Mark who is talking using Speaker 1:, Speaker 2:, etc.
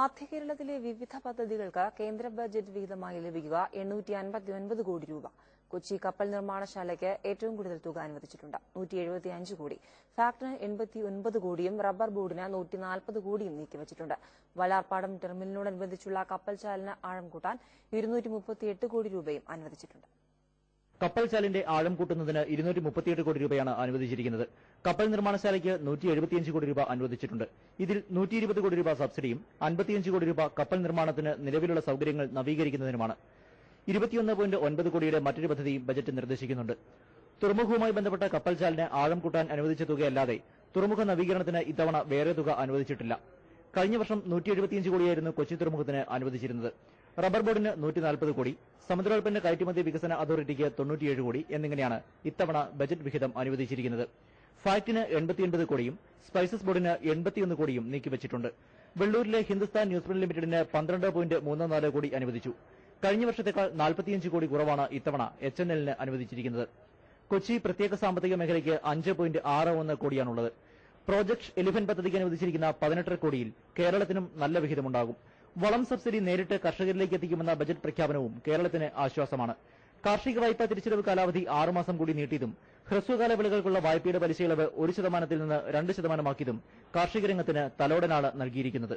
Speaker 1: മധ്യകേരളത്തിലെ വിവിധ പദ്ധതികൾക്ക് കേന്ദ്ര ബജറ്റ് വിഹിതമായി ലഭിക്കുക 859 കോടി രൂപ. കൊച്ചി കപ്പൽ നിർമ്മാണശാലയ്ക്ക് ഏറ്റവും കൂടുതൽ തുക അനുവദിച്ചിട്ടുണ്ട്. 175 കോടി. ഫാക്ടറിന് 89 കോടിയും റബ്ബർ ബോർഡിന് 140 കോടിയും നീക്കിവച്ചിട്ടുണ്ട്. വലാർപാടം ടെർമിനലിനോടനുബന്ധിച്ചുള്ള കപ്പൽചാലിന് ആഴം കൂട്ടാൻ 238 കോടി രൂപയും അനുവദിച്ചിട്ടുണ്ട്.
Speaker 2: കപ്പൽചാലിന്റെ ആഴം കൂട്ടുന്നതിന് 238 കോടി രൂപയാണ് അനുവദിച്ചിരിക്കുന്നത്. കപ്പൽ നിർമ്മാണശാലയ്ക്ക് 175 കോടി രൂപ അനുവദിച്ചിട്ടുണ്ട്. ഇതിൽ 120 കോടി രൂപ സബ്സിഡിയും 55 കോടി രൂപ കപ്പൽ നിർമ്മാണത്തിന് നിലവിലുള്ള സൌകര്യങ്ങൾ നവീകരിക്കുന്നതിനുമാണ്. 21.9 കോടിയുടെ മറ്റൊരു പദ്ധതിയും ബജറ്റ് നിർദ്ദേശിക്കുന്നുണ്ട്. തുറമുഖവുമായി ബന്ധപ്പെട്ട കപ്പൽചാലിന് ആഴം കൂട്ടാൻ അനുവദിച്ച തുകയല്ലാതെ തുറമുഖ നവീകരണത്തിന് ഇത്തവണ വേറെ തുക അനുവദിച്ചിട്ടില്ല. കഴിഞ്ഞ വർഷം 175 കോടിയായിരുന്നു കൊച്ചി തുറമുഖത്തിന് അനുവദിച്ചിരുന്നത്. റബ്ബർ ബോർഡിന് 140 കോടി, സമുദ്രോൽപ്പന്ന കയറ്റുമതി വികസന അതോറിറ്റിക്ക് 97 കോടി എന്നിങ്ങനെയാണ് ഇത്തവണ ബജറ്റ് വിഹിതം അനുവദിച്ചിരിക്കുന്നത്. ഫാക്ടിന് 89 കോടിയും സ്പൈസസ് ബോർഡിന് 81 കോടിയും നീക്കിവച്ചിട്ടുണ്ട്. വെള്ളൂരിലെ ഹിന്ദുസ്ഥാൻ ന്യൂസ്പ്രിന്റ് ലിമിറ്റഡിന് 12.34 കോടി അനുവദിച്ചു. കഴിഞ്ഞ വർഷത്തേക്കാൾ 45 കോടി കുറവാണ് ഇത്തവണ HNLന് അനുവദിച്ചിരിക്കുന്നത്. കൊച്ചി പ്രത്യേക സാമ്പത്തിക മേഖലയ്ക്ക് 5.61 കോടിയാണുള്ളത്. പ്രോജക്ട് എലിഫന്റ് പദ്ധതിക്ക് അനുവദിച്ചിരിക്കുന്ന 18 കോടിയിൽ കേരളത്തിനും നല്ല വിഹിതമുണ്ടാകും. വളം സബ്സിഡി നേരിട്ട് കർഷകരിലേക്ക് എത്തിക്കുമെന്ന ബജറ്റ് പ്രഖ്യാപനവും കേരളത്തിന് ആശ്വാസമാണ്. കാർഷിക വായ്പാ തിരിച്ചടവ് കാലാവധി 6 മാസം കൂടി നീട്ടിയതും ഹ്രസ്വകാല വിളകൾക്കുള്ള വായ്പയുടെ പലിശയിളവ് 1% നിന്ന് 2% കാർഷിക രംഗത്തിന് തലോടനാണ് നൽകിയിരിക്കുന്നത്.